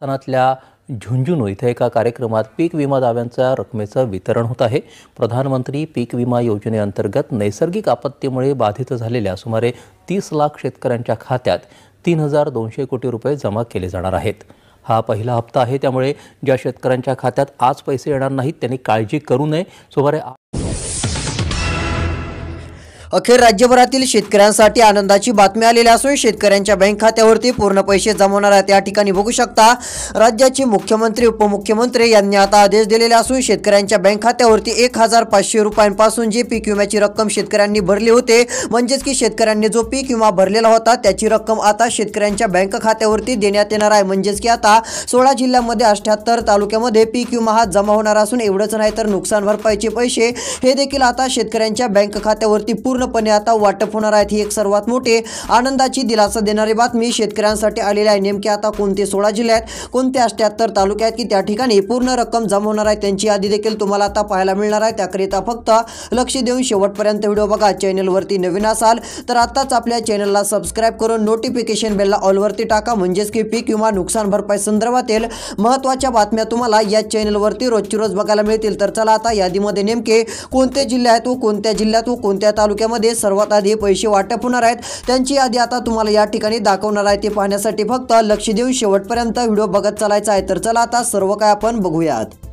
राजस्थानातल्या झुंझुनू इथे एका कार्यक्रमात पीक विमा दाव्यांच्या रकमेचं वितरण होत आहे। प्रधानमंत्री पीक विमा योजनेअंतर्गत नैसर्गिक आपत्तीमुळे बाधित झालेल्या सुमारे 30 लाख शेतकऱ्यांच्या खात्यात 3200 कोटी रुपये जमा केले जाणार आहेत। हा पहिला हप्ता आहे, त्यामुळे ज्या शेतकऱ्यांच्या खात्यात आज पैसे येणार नाहीत त्यांनी काळजी करू नये। सुमारे अखेर राज्यभरातील शेतकऱ्यांसाठी आनंदाची बातमी आलेली असून शेतकऱ्यांच्या बँक खात्यावरती पूर्ण पैसे जमा होणार आहेत। या ठिकाणी बघू शकता राज्याचे मुख्यमंत्री उपमुख्यमंत्री यांनी आता आदेश दिलेले असून शेतकऱ्यांच्या बँक खात्यावरती 1500 रुपयांपासून जी पीक विम्याची रक्कम शेतकऱ्यांनी भरली होते, म्हणजेच की शेतकऱ्यांनी जो पीक विमा भरलेला होता त्याची रक्कम आता शेतकऱ्यांच्या बँक खात्यावरती देण्यात येणार आहे। म्हणजेच की आता 16 जिल्ह्यांमध्ये 78 तालुक्यामध्ये पीक विमा हा जमा होणार असून एवढंच नाही तर नुकसान भरपाईचे पैसे हे देखील आता शेतकऱ्यांच्या बँक खात्यावरती पूर्णपणे आता वाटप होणार आहेत। ही एक सर्वात मोठी आनंदाची दिलासा देणारी बातमी शेतकऱ्यांसाठी आलेली आहे। नेमके आता कोणते 16 जिल्ह्यात, कोणते 78 तालुक्यात की त्या ठिकाणी पूर्ण रक्कम जमा होणार आहे त्यांची यादी देखील तुम्हाला आता पाहायला मिळणार आहे। त्याकरिता फक्त लक्ष देऊन शेवटपर्यंत व्हिडिओ बघा। चॅनलवरती नवीन असाल तर आताच आपल्या चॅनलला सबस्क्राइब करून नोटिफिकेशन बेलला ऑलवरती टाका, म्हणजेच की पीक विमा नुकसान भरपाई संदर्भातील महत्त्वाच्या बातम्या तुम्हाला या चॅनलवरती रोजची रोज बघायला मिळतील। तर चला आता यादीमध्ये नेमके कोणते जिल्हे आहेत व कोणत्या जिल्ह्यात व कोणत्या तालुक्यामध्ये सर्वात आधी पैसे वाटप होणार आहेत त्यांची यादी आता तुम्हाला या ठिकाणी दाखवणार आहे। ते पाहण्यासाठी फक्त लक्ष देऊन शेवटपर्यंत व्हिडिओ बघत चालायचा आहे। तर चला आता सर्व काय आपण बघूयात।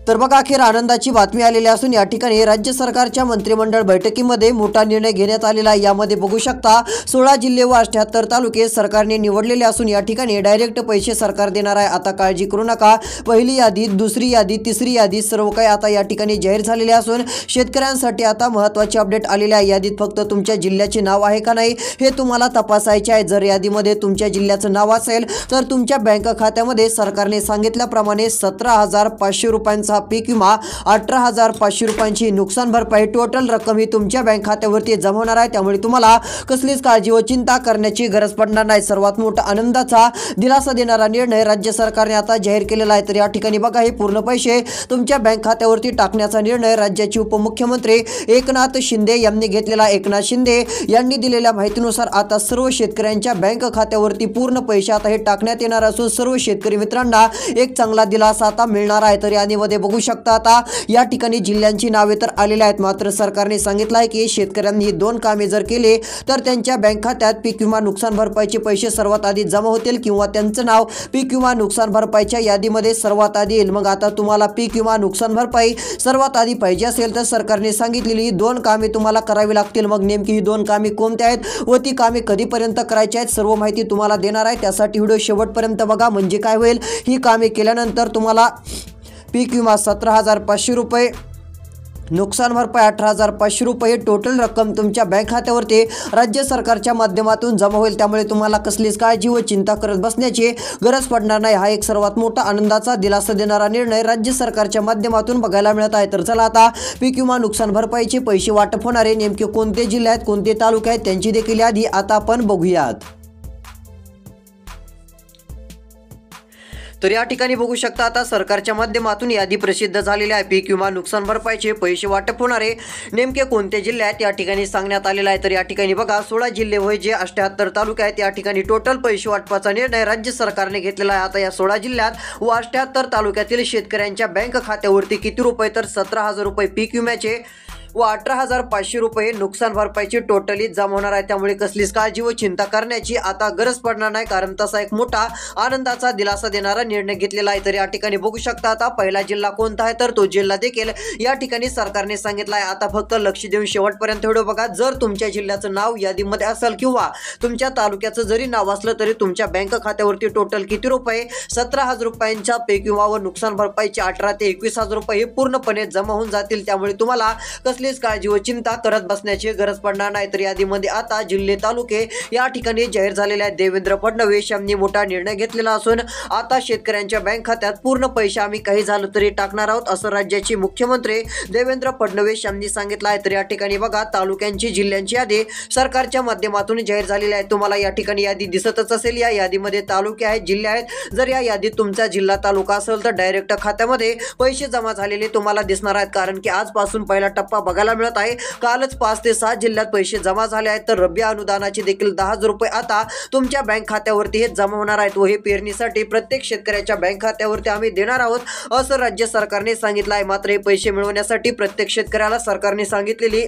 तर बघा, अखेर आनंदाची बातमी आलेली असून या ठिकाणी राज्य सरकारच्या मंत्रिमंडळ बैठकीमध्ये मोठा निर्णय घेण्यात आलेला आहे। यामध्ये बघू शकता 16 जिल्हे व 78 तालुके सरकारने निवडलेले असून या ठिकाणी डायरेक्ट पैसे सरकार देणार आहे। आता काळजी करू नका, पहिली यादी, दुसरी यादी, तिसरी यादी सर्व काही आता या ठिकाणी जाहीर झालेले असून शेतकऱ्यांसाठी आता महत्त्वाचे अपडेट आलेले आहे। यादीत फक्त तुमच्या जिल्ह्याचे नाव आहे का नाही हे तुम्हाला तपासायचे आहे। जर यादीमध्ये तुमच्या जिल्ह्याचं नाव असेल तर तुमच्या बँक खात्यामध्ये सरकारने सांगितल्याप्रमाणे 17,500 रुपयांचा पीक विमा, 18,500 रुपयांची नुकसान भरपाई, टोटल रक्कम ही तुमच्या बँक खात्यावरती जमा होणार आहे। त्यामुळे तुम्हाला कसलीच काळजी व चिंता करण्याची गरज पडणार नाही। सर्वात मोठा आनंदाचा दिलासा देणारा निर्णय राज्य सरकारने आता जाहीर केलेला आहे। तर या ठिकाणी बघा, हे पूर्ण पैसे तुमच्या बँक खात्यावरती टाकण्याचा निर्णय राज्याचे उपमुख्यमंत्री एकनाथ शिंदे यांनी घेतलेला। एकनाथ शिंदे यांनी दिलेल्या माहितीनुसार आता सर्व शेतकऱ्यांच्या बँक खात्यावरती पूर्ण पैसे आता हे टाकण्यात येणार असून सर्व शेतकरी मित्रांना एक चांगला दिलासा आता मिळणार आहे। तर यादीमध्ये बघू शकता आता या ठिकाणी जिल्ह्यांची नावे तर आलेली आहेत, मात्र सरकारने सांगितलं आहे की शेतकऱ्यांनी 2 कामे जर केले तर त्यांच्या बँक खात्यात पीक विमा नुकसान भरपाईचे पैसे सर्वात आधी जमा होतील किंवा त्यांचं नाव पीक विमा नुकसान भरपाईच्या यादीमध्ये सर्वात आधी येईल। मग आता तुम्हाला पीक विमा नुकसान भरपाई सर्वात आधी पाहिजे असेल तर सरकारने सांगितलेली 2 कामे तुम्हाला करावी लागतील। मग नेमकी ही 2 कामे कोणती आहेत व ती कामे कधीपर्यंत करायची आहेत सर्व माहिती तुम्हाला देणार आहे। त्यासाठी व्हिडिओ शेवटपर्यंत बघा, म्हणजे काय होईल, ही कामे केल्यानंतर तुम्हाला पीक विमा 17,500 रुपये, नुकसान भरपाई 18,500 रुपये, टोटल रक्कम तुमच्या बँक खात्यावरती राज्य सरकारच्या माध्यमातून जमा होईल। त्यामुळे तुम्हाला कसलीच काळजी व चिंता करत बसण्याची गरज पडणार नाही। हा एक सर्वात मोठा आनंदाचा दिलासा देणारा निर्णय राज्य सरकारच्या माध्यमातून बघायला मिळत आहे। तर चला आता पीक विमा नुकसान भरपाईचे पैसे वाटप होणारे नेमके कोणते जिल्हे आहेत, कोणते तालुके आहेत त्यांची देखील यादी आता आपण बघूयात। तर या ठिकाणी बघू शकता आता सरकारच्या माध्यमातून यादी प्रसिद्ध झालेली आहे। पीक विमा नुकसान भरपाईचे पैसे वाटप होणारे नेमके कोणते जिल्हे आहेत या ठिकाणी सांगण्यात आलेलं आहे। तर या ठिकाणी बघा, 16 जिल्हे होय जे 78 तालुके आहेत या ठिकाणी टोटल पैसे वाटपाचा निर्णय राज्य सरकारने घेतलेला आहे। आता या 16 जिल्ह्यात व 78 तालुक्यातील शेतकऱ्यांच्या बँक खात्यावरती किती रुपये, तर 17,000 रुपये पीक विम्याचे व 18,500 रुपये नुकसान भरपाईची टोटली जमा होणार आहे। त्यामुळे कसलीच काळजी व चिंता करण्याची आता गरज पडणार नाही, कारण तसा एक मोठा आनंदाचा दिलासा देणारा निर्णय घेतलेला आहे। तर या ठिकाणी बघू शकता आता पहिला जिल्हा कोणता आहे, तर तो जिल्हा देखील या ठिकाणी सरकारने सांगितला आहे। आता फक्त लक्ष देऊन शेवटपर्यंत व्हिडिओ बघा। जर तुमच्या जिल्ह्याचं नाव यादीमध्ये असेल किंवा तुमच्या तालुक्याचं जरी नाव असलं तरी तुमच्या बँक खात्यावरती टोटल किती रुपये, 17,000 रुपयांच्या पीक विमा व नुकसान भरपाईचे 18 ते 21,000 रुपये हे पूर्णपणे जमा होऊन जातील। त्यामुळे तुम्हाला कसलीच काळजी व चिंता करत बसण्याची गरज पडणार नाही। तर यादीमध्ये आता जिल्हे, तालुके या ठिकाणी जाहीर झालेले आहेत। देवेंद्र फडणवीस यांनी मोठा निर्णय घेतलेला असून आता शेतकऱ्यांच्या बँक खात्यात पूर्ण पैसे आम्ही काही झालं तरी टाकणार आहोत असं राज्याचे मुख्यमंत्री देवेंद्र फडणवीस यांनी सांगितलं आहे। तर या ठिकाणी बघा, तालुक्यांची, जिल्ह्यांची यादी सरकारच्या माध्यमातून जाहीर झालेली आहे। तुम्हाला या ठिकाणी यादी दिसतच असेल। या यादीमध्ये तालुके आहेत, जिल्हे आहेत। जर या यादीत तुमचा जिल्हा, तालुका असेल तर डायरेक्ट खात्यामध्ये पैसे जमा झालेले तुम्हाला दिसणार आहेत, कारण की आजपासून पहिला टप्पा बघायला मिळत आहे. कालच 5 ते 6 जिल्ह्यात पैसे जमा झाले आहेत. तर रब्बी अनुदानाचे देखील 10,000 रुपये आता तुमच्या बँक खात्यावरती हे जमा होणार आहेत व हे पेरणीसाठी प्रत्येक शेतकऱ्याच्या बँक खात्यावरती आम्ही देणार आहोत असं राज्य सरकारने सांगितलं आहे. मात्र हे पैसे मिळवण्यासाठी प्रत्येक शेतकऱ्याला सरकारने सांगितलेली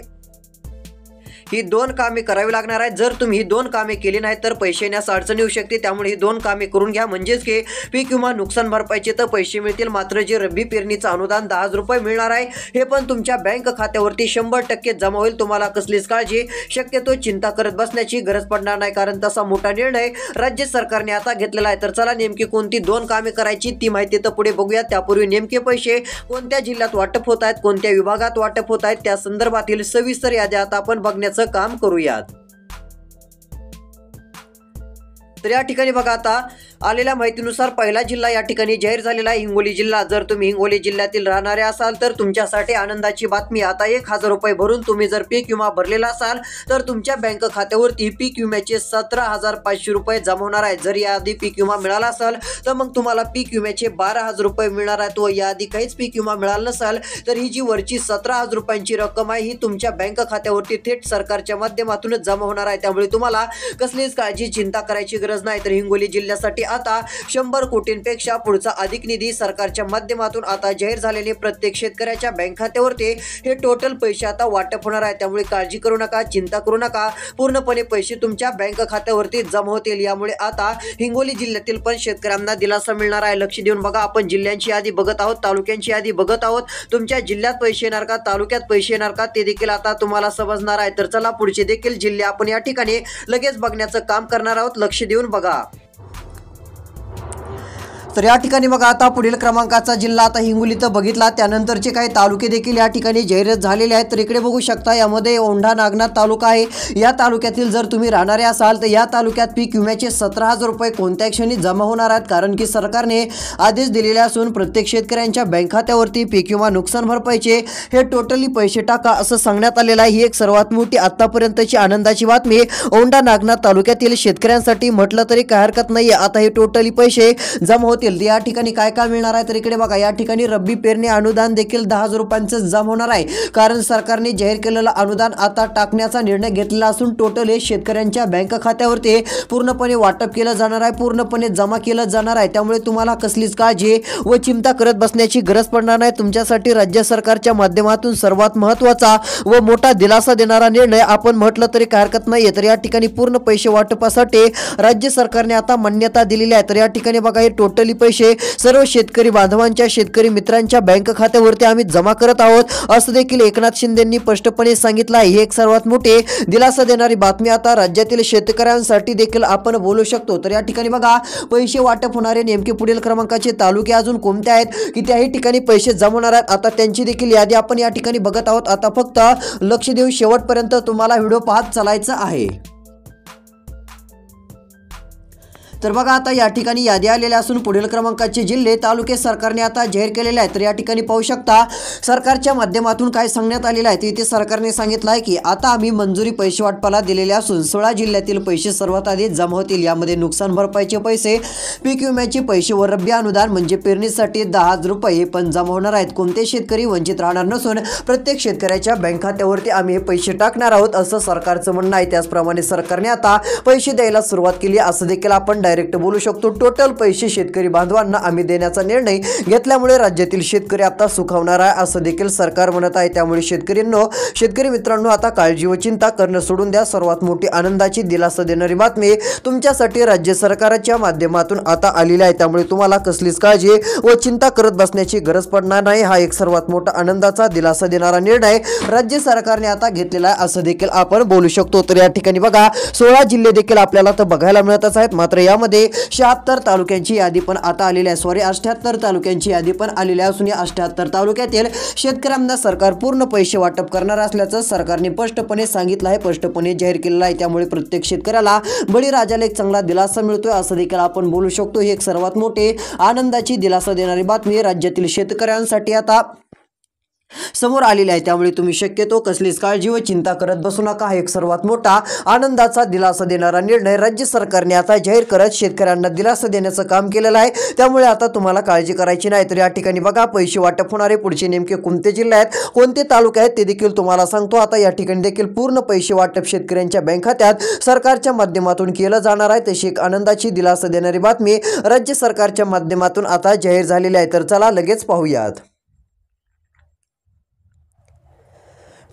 ही 2 कामे करावी लागणार आहेत. जर तुम्ही ही 2 कामे केली नाही तर पैसे येण्यास अडचण येऊ शकते. त्यामुळे ही 2 कामे करून घ्या, म्हणजेच की पीक विमा नुकसान भरपाईचे तर पैसे मिळतील. मात्र जे रब्बी पेरणीचं अनुदान 10,000 रुपये मिळणार आहे हे पण तुमच्या बँक खात्यावरती 100% जमा होईल. तुम्हाला कसलीच काळजी शक्यतो चिंता करत बसण्याची गरज पडणार नाही, कारण तसा मोठा निर्णय राज्य सरकारने आता घेतलेला आहे. तर चला नेमकी कोणती 2 कामे करायची ती माहिती तर पुढे बघूया. त्यापूर्वी नेमके पैसे कोणत्या जिल्ह्यात वाटप होत आहेत, कोणत्या विभागात वाटप होत आहेत त्या संदर्भातील सविस्तर यादी आता आपण बघण्याचं काम करूयात. तर या ठिकाणी बघा, आता आलेल्या माहितीनुसार पहिला जिल्हा या ठिकाणी जाहीर झालेला आहे, हिंगोली जिल्हा. जर तुम्ही हिंगोली जिल्ह्यातील राहणारे असाल तर तुमच्यासाठी आनंदाची बातमी. आता 1,000 रुपये भरून तुम्ही जर पीक विमा भरलेला असाल तर तुमच्या बँक खात्यावरती पीक विम्याचे 17,500 रुपये जमा होणार आहेत. जर याआधी पीक विमा मिळाला असेल तर मग तुम्हाला पीक विम्याचे 12,000 रुपये मिळणार आहेत व याआधी काहीच पीक विमा मिळाला नसेल तर ही जी वरची 17,000 रुपयांची रक्कम आहे ही तुमच्या बँक खात्यावरती थेट सरकारच्या माध्यमातूनच जमा होणार आहे. त्यामुळे तुम्हाला कसलीच काळजी चिंता करायची गरज नाही. तर हिंगोली जिल्ह्यासाठी आता 100 कोटींपेक्षा पुढचा अधिक निधी सरकारच्या माध्यमातून आता जाहीर झालेले प्रत्येक शेतकऱ्याच्या बँक खात्यावरती हे टोटल पैसे आता वाटप होणार आहे. त्यामुळे काळजी करू नका, चिंता करू नका, पूर्णपणे पैसे तुमच्या बँक खात्यावरती जमा होतील. यामुळे आता हिंगोली जिल्ह्यातील पण शेतकऱ्यांना दिलासा मिळणार आहे. लक्ष देऊन बघा, आपण जिल्ह्यांची यादी बघत आहोत, तालुक्यांची यादी बघत आहोत. तुमच्या जिल्ह्यात पैसे येणार का, तालुक्यात पैसे येणार का ते देखील आता तुम्हाला समजणार आहे. तर चला पुढचे देखील जिल्हे आपण या ठिकाणी लगेच बघण्याचं काम करणार आहोत. लक्ष देऊन बघा. तर या ठिकाणी बघा, आता पुढील क्रमांकाचा जिल्हा आता हिंगोली तर बघितला, त्यानंतरचे काही तालुके देखील या ठिकाणी जाहीर झालेले आहेत. तर इकडे बघू शकता, यामध्ये औंढा नागनाथ तालुका आहे. या तालुक्यातील जर तुम्ही राहणारे असाल तर या तालुक्यात पीक विम्याचे 17,000 रुपये कोणत्या क्षणी जमा होणार आहेत, कारण की सरकारने आदेश दिलेले असून प्रत्येक शेतकऱ्यांच्या बँक खात्यावरती पीक विमा नुकसान भरपाईचे हे टोटली पैसे टाका असं सांगण्यात आलेलं आहे. ही एक सर्वात मोठी आतापर्यंतची आनंदाची बातमी औंढा नागनाथ तालुक्यातील शेतकऱ्यांसाठी म्हटलं तरी काय हरकत नाही. आता हे टोटली पैसे जमा होतील. या ठिकाणी काय काय मिळणार आहे तर इकडे बघा, या ठिकाणी रब्बी पेरणी अनुदान देखील 10,000 रुपयांचं जमा होणार आहे, कारण सरकारने जाहीर केलेलं अनुदान आता टाकण्याचा निर्णय घेतलेला असून टोटल हे शेतकऱ्यांच्या बँक खात्यावरती पूर्णपणे वाटप केलं जाणार आहे, पूर्णपणे जमा केलं जाणार आहे. त्यामुळे तुम्हाला कसलीच काळजी व चिंता करत बसण्याची गरज पडणार नाही. तुमच्यासाठी राज्य सरकारच्या माध्यमातून सर्वात महत्त्वाचा व मोठा दिलासा देणारा निर्णय आपण म्हटलं तरी काय हरकत नाहीये. तर या ठिकाणी पूर्ण पैसे वाटपासाठी राज्य सरकारने आता मान्यता दिलेली आहे. तर या ठिकाणी बघा, हे टोटली पैसे सर्व शेतकरी बांधवांच्या, शेतकरी मित्रांच्या बँक खात्यावरती आम्ही जमा करत आहोत असं देखील एकनाथ शिंदेंनी स्पष्टपणे सांगितलं आहे. ही एक सर्वात मोठी दिलासा देणारी बातमी आता राज्यातील शेतकऱ्यांसाठी देखील आपण बोलू शकतो. तर या ठिकाणी बघा, पैसे वाटप होणारे नेमके पुढील क्रमांकाचे तालुके अजून कोणते आहेत की त्याही ठिकाणी पैसे जमा होणार आहेत, आता त्यांची देखील यादी आपण या ठिकाणी बघत आहोत. आता फक्त लक्ष देऊन शेवटपर्यंत तुम्हाला व्हिडिओ पाहत चालायचं आहे. तर बघा, आता या ठिकाणी यादी आलेल्या असून पुढील क्रमांकाचे जिल्हे, तालुके सरकारने आता जाहीर केलेले आहेत. तर या ठिकाणी पाहू शकता, सरकारच्या माध्यमातून काय सांगण्यात आलेलं आहे. इथे सरकारने सांगितलं आहे की आता आम्ही मंजुरी पैसे वाटपाला दिलेले असून 16 जिल्ह्यातील पैसे सर्वात आधी जमा होतील. यामध्ये नुकसान भरपाईचे पैसे, पीक विम्याचे पैसे व रब्बी अनुदान म्हणजे पेरणीसाठी 10,000 रुपये पण जमा होणार आहेत. कोणते शेतकरी वंचित राहणार नसून प्रत्येक शेतकऱ्याच्या बँक खात्यावरती आम्ही हे पैसे टाकणार आहोत असं सरकारचं म्हणणं आहे. त्याचप्रमाणे सरकारने आता पैसे द्यायला सुरुवात केली असं देखील आपण डायरेक्ट बोलू शकतो. टोटल पैसे शेतकरी बांधवांना आम्ही देण्याचा निर्णय घेतल्यामुळे राज्यातील शेतकरी आता सुखावणार आहे असं देखील सरकार म्हणत आहे. त्यामुळे शेतकरी मित्रांनो, आता काळजी व चिंता करणं सोडून द्या. सर्वात मोठी आनंदाची दिलासा देणारी बातमी तुमच्यासाठी राज्य सरकारच्या माध्यमातून आता आलेली आहे. त्यामुळे तुम्हाला कसलीच काळजी व चिंता करत बसण्याची गरज पडणार नाही. हा एक सर्वात मोठा आनंदाचा दिलासा देणारा निर्णय राज्य सरकारने आता घेतलेला आहे असं देखील आपण बोलू शकतो. तर या ठिकाणी बघा, 16 जिल्हे देखील आपल्याला तर बघायला मिळतच आहेत. मात्र यामध्ये 76 तालुक्यांची यादी पण आता आलेली आहे. 78 तालुक्यांची यादी पण आलेली असून या 78 तालुक्यातील शेतकऱ्यांना सरकार पूर्ण पैसे वाटप करणार असल्याचं सरकारने स्पष्टपणे सांगितलं आहे, स्पष्टपणे जाहीर केलेलं आहे. त्यामुळे प्रत्येक शेतकऱ्याला बळीराजाला एक चांगला दिलासा मिळतोय असं देखील आपण बोलू शकतो. ही एक सर्वात मोठी आनंदाची दिलासा देणारी बातमी राज्यातील शेतकऱ्यांसाठी आता समोर आलेले आहे। त्यामुळे तुम्ही शक्यतो कसलीच काळजी व चिंता करत बसू नका। हा एक सर्वात मोठा आनंदाचा दिलासा देणारा निर्णय राज्य सरकारने आता जाहीर करत शेतकऱ्यांना दिलासा देण्याचं काम केलेलं आहे। त्यामुळे आता तुम्हाला काळजी करायची नाही। तर या ठिकाणी बघा पैसे वाटप होणारे पुढचे नेमके कोणते जिल्हे आहेत, कोणते तालुके आहेत ते देखील तुम्हाला सांगतो। आता या ठिकाणी देखील पूर्ण पैसे वाटप शेतकऱ्यांच्या बँक खात्यात सरकारच्या माध्यमातून केलं जाणार आहे। तशी एक आनंदाची दिलासा देणारी बातमी राज्य सरकारच्या माध्यमातून आता जाहीर झालेली आहे। तर चला लगेच पाहूयात।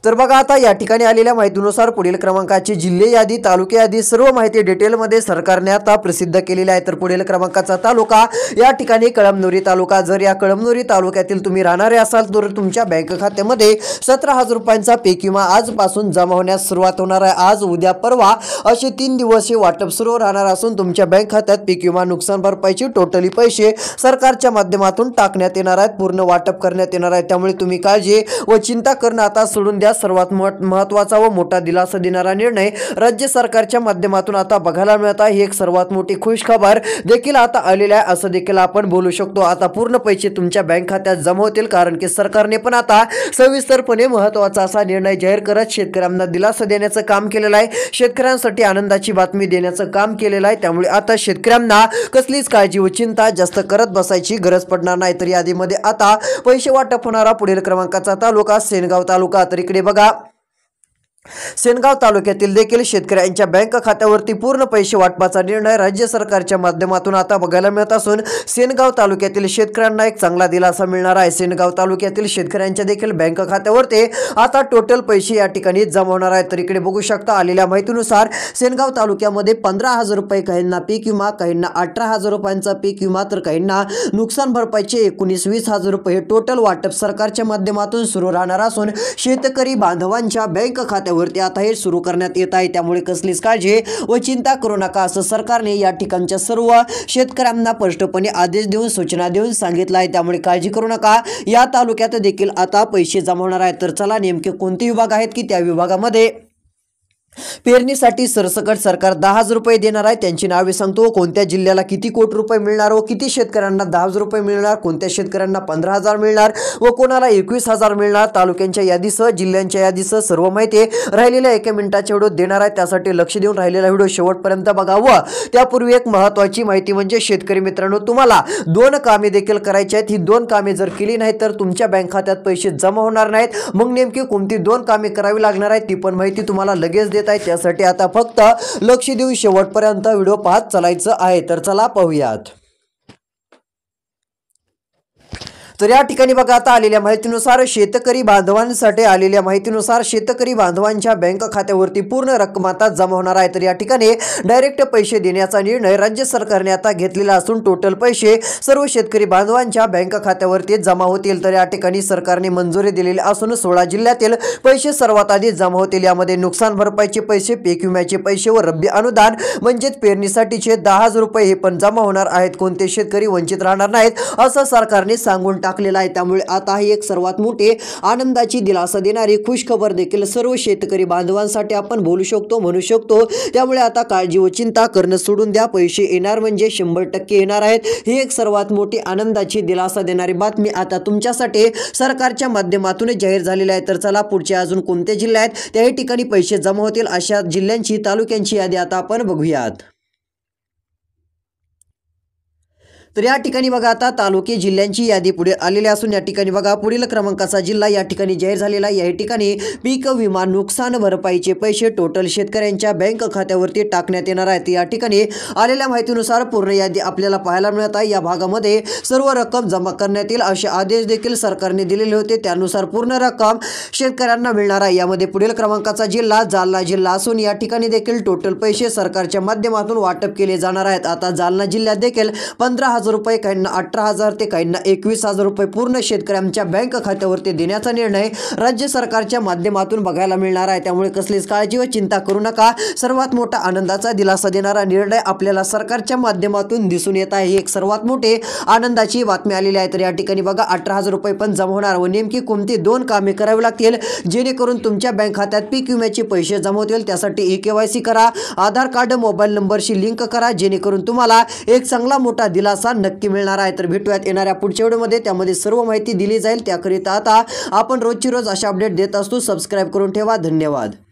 तर बघा आता या ठिकाणी आलेल्या माहितीनुसार पुढील क्रमांकाची जिल्हे यादी, तालुके यादी सर्व माहिती डिटेलमध्ये सरकारने आता प्रसिद्ध केलेली आहे। तर पुढील क्रमांकाचा तालुका या ठिकाणी कळमनुरी तालुका। जर या कळमनुरी तालुक्यातील तुम्ही राहणारे असाल तर तुमच्या बँक खात्यामध्ये 17,000 रुपयांचा पीक विमा आजपासून जमा होण्यास सुरुवात होणार आहे। आज, उद्या, परवा असे 3 दिवस हे वाटप सुरू राहणार असून तुमच्या बँक खात्यात पीक विमा नुकसान भरपाईचे टोटली पैसे सरकारच्या माध्यमातून टाकण्यात येणार आहेत, पूर्ण वाटप करण्यात येणार आहे। त्यामुळे तुम्ही काळजी व चिंता करणं आता सोडून द्या। सर्वात महत्त्वाचा व मोठा दिलासा देणारा निर्णय राज्य सरकारच्या माध्यमातून आता बघायला मिळत आहे। ही एक सर्वात मोठी खुश खबर देखील आता आलेली आहे असं देखील आपण बोलू शकतो। आता पूर्ण पैसे तुमच्या बँक खात्यात जमा होतील, कारण की सरकारने पण आता सविस्तरपणे महत्त्वाचा असा निर्णय जाहीर करत शेतकऱ्यांना दिलासा देण्याचं काम केलेलं आहे। शेतकऱ्यांसाठी आनंदाची बातमी देण्याचं काम केलेलं आहे। त्यामुळे आता शेतकऱ्यांना कसलीच काळजी व चिंता जास्त करत बसायची गरज पडणार नाही। तर यादीमध्ये आता पैसे वाटप होणारा पुढील क्रमांकाचा तालुका सेनगाव तालुका। तर इकडे बघा सेनगाव तालुक्यातील देखील शेतकऱ्यांच्या बँक खात्यावरती पूर्ण पैसे वाटपाचा निर्णय राज्य सरकारच्या माध्यमातून आता बघायला मिळत असून सेनगाव तालुक्यातील शेतकऱ्यांना एक चांगला दिलासा मिळणार आहे। सेनगाव तालुक्यातील शेतकऱ्यांच्या देखील बँक खात्यावरती आता टोटल पैसे या ठिकाणी जमा होणार आहेत। तर इकडे बघू शकता आलेल्या माहितीनुसार सेनगाव तालुक्यामध्ये 15,000 रुपये काहींना पीक विमा, काहींना 18,000 रुपयांचा पीक विमा, तर काहींना नुकसान भरपाईचे 19-20,000 रुपये टोटल वाटप सरकारच्या माध्यमातून सुरू राहणार असून शेतकरी बांधवांच्या बँक खात्यावरती आता हे सुरू करण्यात येत आहे। त्यामुळे कसलीच काळजी व चिंता करू नका असं सरकारने या ठिकाणच्या सर्व शेतकऱ्यांना स्पष्टपणे आदेश देऊन सूचना देऊन सांगितलं आहे। त्यामुळे काळजी करू नका। या तालुक्यात देखील आता पैसे जमा होणार आहेत। तर चला नेमके कोणते विभाग आहेत की त्या विभागामध्ये पेरणीसाठी सरसकट सरकार 10,000 रुपये देणार आहे, त्यांची नावे सांगतो। कोणत्या जिल्ह्याला किती कोटी रुपये मिळणार व किती शेतकऱ्यांना 10,000 रुपये मिळणार, कोणत्या शेतकऱ्यांना 15,000 मिळणार व कोणाला 21,000 मिळणार, तालुक्यांच्या यादीसह जिल्ह्यांच्या यादीसह सर्व माहिती राहिलेल्या 1 मिनिटाच्या व्हिडिओ देणार आहे। त्यासाठी लक्ष देऊन राहिलेला व्हिडिओ शेवटपर्यंत बघा। व त्यापूर्वी एक महत्त्वाची माहिती म्हणजे शेतकरी मित्रांनो, तुम्हाला 2 कामे देखील करायची आहेत। ही 2 कामे जर केली नाही तर तुमच्या बँक खात्यात पैसे जमा होणार नाहीत। मग नेमकी कोणती 2 कामे करावी लागणार आहेत ती पण माहिती तुम्हाला लगेच देत आहे। त्यासाठी आता फक्त लक्ष देऊन शेवटपर्यंत व्हिडिओ पाहत चालायचं आहे। तर चला पाहूयात। तर या ठिकाणी बघा आता आलेल्या माहितीनुसार शेतकरी बांधवांसाठी आलेल्या माहितीनुसार शेतकरी बांधवांच्या बँक खात्यावरती पूर्ण रक्कम आता जमा होणार आहे। तर या ठिकाणी डायरेक्ट पैसे देण्याचा निर्णय राज्य सरकारने आता घेतलेला असून टोटल पैसे सर्व शेतकरी बांधवांच्या बँक खात्यावरती जमा होतील। तर या ठिकाणी सरकारने मंजुरी दिलेली असून 16 जिल्ह्यातील पैसे सर्वात आधी जमा होतील। यामध्ये नुकसान भरपाईचे पैसे, पीक विम्याचे पैसे व रब्बी अनुदान म्हणजेच पेरणीसाठीचे 10,000 रुपये हे पण जमा होणार आहेत। कोणते शेतकरी वंचित राहणार नाहीत असं सरकारने सांगून टाकलेला आहे। त्यामुळे आता ही एक सर्वात मोठी आनंदाची दिलासा देणारी खुश खबर देखील सर्व शेतकरी बांधवांसाठी आपण बोलू शकतो, म्हणू शकतो। त्यामुळे आता काळजी व चिंता करणं सोडून द्या। पैसे येणार म्हणजे 100% येणार आहेत। ही एक सर्वात मोठी आनंदाची दिलासा देणारी बातमी आता तुमच्यासाठी सरकारच्या माध्यमातून जाहीर झालेली आहे। तर चला पुढचे अजून कोणते जिल्हे आहेत त्याही ठिकाणी पैसे जमा होतील अशा जिल्ह्यांची, तालुक्यांची यादी आता आपण बघूयात। तर या ठिकाणी बघा आता तालुके जिल्ह्यांची यादी पुढे आलेली असून या ठिकाणी बघा पुढील क्रमांकाचा जिल्हा या ठिकाणी जाहीर झालेला आहे। या ठिकाणी पीक विमा नुकसान भरपाईचे पैसे टोटल शेतकऱ्यांच्या बँक खात्यावरती टाकण्यात येणार आहेत। या ठिकाणी आलेल्या माहितीनुसार पूर्ण यादी आपल्याला पाहायला मिळत आहे। या भागामध्ये सर्व रक्कम जमा करण्यात येईल असे आदेश देखील सरकारने दिलेले होते। त्यानुसार पूर्ण रक्कम शेतकऱ्यांना मिळणार आहे। यामध्ये पुढील क्रमांकाचा जिल्हा जालना जिल्हा असून या ठिकाणी देखील टोटल पैसे सरकारच्या माध्यमातून वाटप केले जाणार आहेत। आता जालना जिल्ह्यात देखील 15,000 रुपये, काहींना 18,000 ते काहींना 21,000 रुपये पूर्ण शेतकऱ्यांच्या बँक खात्यावरती देण्याचा निर्णय राज्य सरकारच्या माध्यमातून बघायला मिळणार आहे। त्यामुळे कसलीच काळजी व चिंता करू नका। सर्वात मोठा आनंदाचा दिलासा देणारा निर्णय आपल्याला सरकारच्या माध्यमातून दिसून येत आहे। ही एक सर्वात मोठी आनंदाची बातमी आलेली आहे। तर या ठिकाणी बघा 18,000 रुपये पण जमा होणार व नेमकी कोणती 2 कामे करावी लागतील जेणेकरून तुमच्या बँक खात्यात पीक विम्याचे पैसे जमा होतील। त्यासाठी KYC करा, आधार कार्ड मोबाईल नंबरशी लिंक करा जेणेकरून तुम्हाला एक चांगला मोठा दिलासा लाभ नक्की मिळणार आहे. तर भेटूयात येणाऱ्या पुढच्या व्हिडिओमध्ये, त्यामध्ये सर्व माहिती दिली जाईल. त्याकरिता आता आपण रोजची रोज अशा अपडेट देत असतो. सबस्क्राईब करून ठेवा. धन्यवाद.